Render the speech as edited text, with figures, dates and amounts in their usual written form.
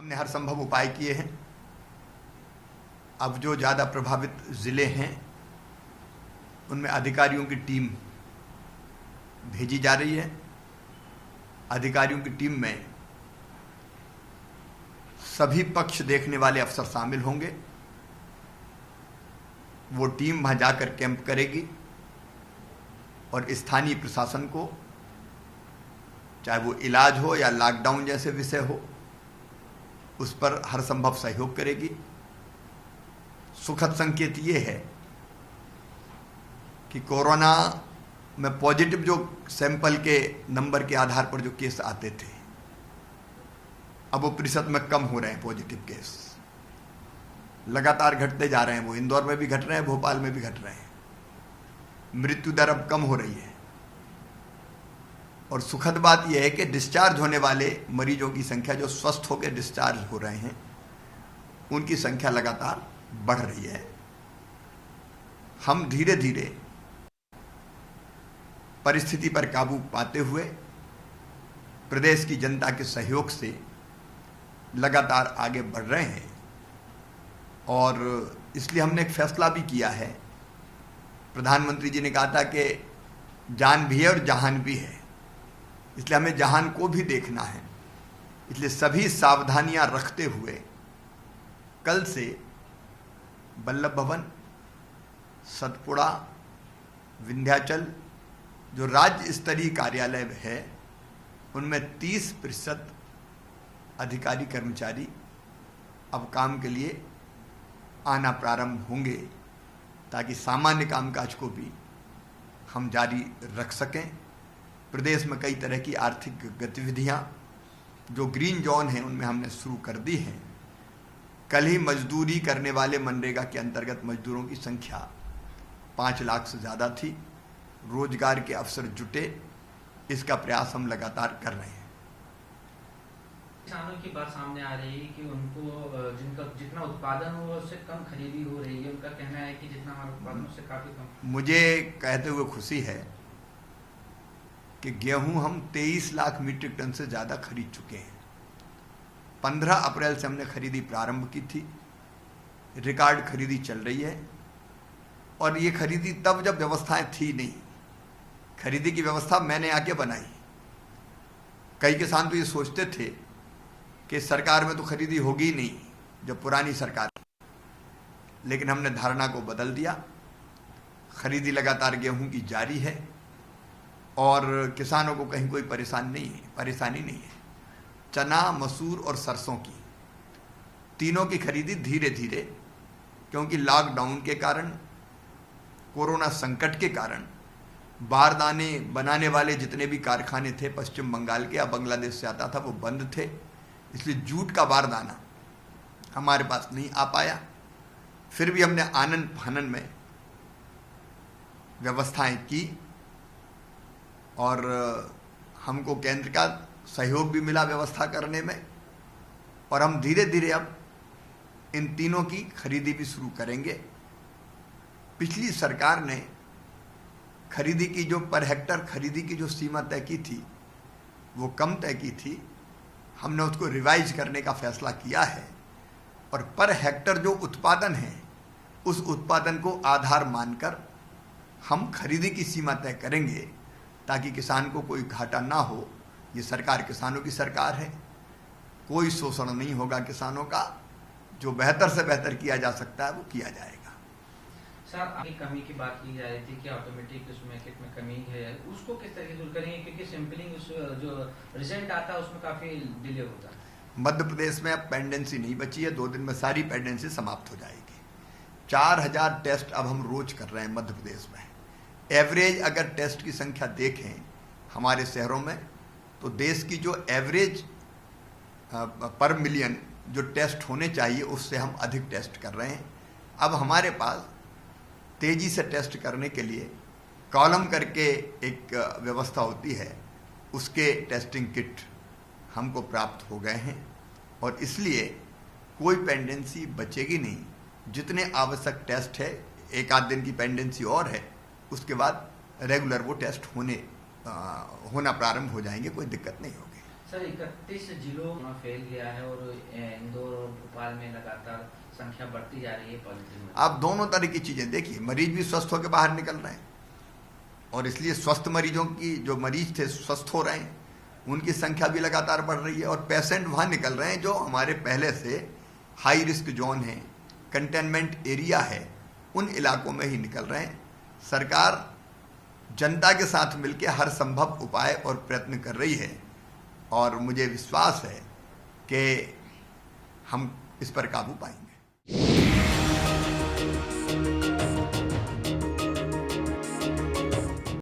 हमने हर संभव उपाय किए हैं। अब जो ज़्यादा प्रभावित ज़िले हैं उनमें अधिकारियों की टीम भेजी जा रही है। अधिकारियों की टीम में सभी पक्ष देखने वाले अफसर शामिल होंगे। वो टीम वहाँ जाकर कैंप करेगी और स्थानीय प्रशासन को, चाहे वो इलाज हो या लॉकडाउन जैसे विषय हो, उस पर हर संभव सहयोग करेगी। सुखद संकेत ये है कि कोरोना में पॉजिटिव जो सैंपल के नंबर के आधार पर जो केस आते थे, अब वो प्रतिशत में कम हो रहे हैं। पॉजिटिव केस लगातार घटते जा रहे हैं। वो इंदौर में भी घट रहे हैं, भोपाल में भी घट रहे हैं। मृत्यु दर अब कम हो रही है। और सुखद बात यह है कि डिस्चार्ज होने वाले मरीजों की संख्या, जो स्वस्थ होकर डिस्चार्ज हो रहे हैं, उनकी संख्या लगातार बढ़ रही है। हम धीरे धीरे परिस्थिति पर काबू पाते हुए प्रदेश की जनता के सहयोग से लगातार आगे बढ़ रहे हैं। और इसलिए हमने एक फैसला भी किया है। प्रधानमंत्री जी ने कहा था कि जान भी है और जहान भी है, इसलिए हमें जहान को भी देखना है। इसलिए सभी सावधानियां रखते हुए कल से वल्लभ भवन, सतपुड़ा, विंध्याचल जो राज्य स्तरीय कार्यालय है, उनमें 30% अधिकारी कर्मचारी अब काम के लिए आना प्रारंभ होंगे, ताकि सामान्य कामकाज को भी हम जारी रख सकें। प्रदेश में कई तरह की आर्थिक गतिविधियां जो ग्रीन जोन हैं उनमें हमने शुरू कर दी हैं। कल ही मजदूरी करने वाले मनरेगा के अंतर्गत मजदूरों की संख्या 5 लाख से ज़्यादा थी। रोजगार के अवसर जुटे, इसका प्रयास हम लगातार कर रहे हैं। किसानों की बात सामने आ रही है कि उनको जिनका जितना उत्पादन हो उससे कम खरीदी हो रही है। उनका कहना है कि जितना हमारा उत्पादन उससे काफी कम। मुझे कहते हुए खुशी है कि गेहूं हम 23 लाख मीट्रिक टन से ज़्यादा खरीद चुके हैं। 15 अप्रैल से हमने खरीदी प्रारंभ की थी। रिकॉर्ड खरीदी चल रही है। और ये खरीदी तब जब व्यवस्थाएं थी नहीं। खरीदी की व्यवस्था मैंने आके बनाई। कई किसान तो ये सोचते थे कि सरकार में तो खरीदी होगी ही नहीं, जब पुरानी सरकार, लेकिन हमने धारणा को बदल दिया। खरीदी लगातार गेहूं की जारी है और किसानों को कहीं कोई परेशानी नहीं है। चना, मसूर और सरसों की तीनों की खरीदी धीरे धीरे, क्योंकि लॉकडाउन के कारण, कोरोना संकट के कारण बारदाने बनाने वाले जितने भी कारखाने थे पश्चिम बंगाल के या बांग्लादेश से आता था, वो बंद थे। इसलिए जूट का बारदाना हमारे पास नहीं आ पाया। फिर भी हमने आनन फानन में व्यवस्थाएं की और हमको केंद्र का सहयोग भी मिला व्यवस्था करने में। और हम धीरे धीरे अब इन तीनों की खरीदी भी शुरू करेंगे। पिछली सरकार ने खरीदी की जो पर हेक्टर खरीदी की जो सीमा तय की थी, वो कम तय की थी। हमने उसको रिवाइज करने का फैसला किया है और पर हेक्टर जो उत्पादन है, उस उत्पादन को आधार मानकर हम खरीदी की सीमा तय करेंगे, ताकि किसान को कोई घाटा ना हो। ये सरकार किसानों की सरकार है। कोई शोषण नहीं होगा किसानों का। जो बेहतर से बेहतर किया जा सकता है वो किया जाएगा। सर, आगे कमी की बात की जा रही थी कि ऑटोमेटिक उसमें किट में कमी है, उसको किस तरह से दूर करेंगे? क्योंकि सैंपलिंग जो रिजल्ट आता है उसमें काफ़ी डिले होता है। मध्य प्रदेश में अब पेंडेंसी नहीं बची है। 2 दिन में सारी पेंडेंसी समाप्त हो जाएगी। 4000 टेस्ट अब हम रोज कर रहे हैं मध्य प्रदेश में। एवरेज अगर टेस्ट की संख्या देखें हमारे शहरों में, तो देश की जो एवरेज पर मिलियन जो टेस्ट होने चाहिए, उससे हम अधिक टेस्ट कर रहे हैं। अब हमारे पास तेजी से टेस्ट करने के लिए कॉलम करके एक व्यवस्था होती है, उसके टेस्टिंग किट हमको प्राप्त हो गए हैं और इसलिए कोई पेंडेंसी बचेगी नहीं। जितने आवश्यक टेस्ट है, 1 आध दिन की पेंडेंसी और है, उसके बाद रेगुलर वो टेस्ट होना प्रारंभ हो जाएंगे। कोई दिक्कत नहीं होगी। सर 31 जिलों में फैल गया है और इंदौर और भोपाल में लगातार संख्या बढ़ती जा रही है पॉजिटिव। आप दोनों तरह की चीजें देखिए, मरीज भी स्वस्थ होकर बाहर निकल रहे हैं और इसलिए स्वस्थ मरीजों की, जो मरीज थे स्वस्थ हो रहे हैं, उनकी संख्या भी लगातार बढ़ रही है। और पेशेंट वहां निकल रहे हैं जो हमारे पहले से हाई रिस्क जोन है, कंटेनमेंट एरिया है, उन इलाकों में ही निकल रहे हैं। सरकार जनता के साथ मिलकर हर संभव उपाय और प्रयत्न कर रही है और मुझे विश्वास है कि हम इस पर काबू पाएंगे।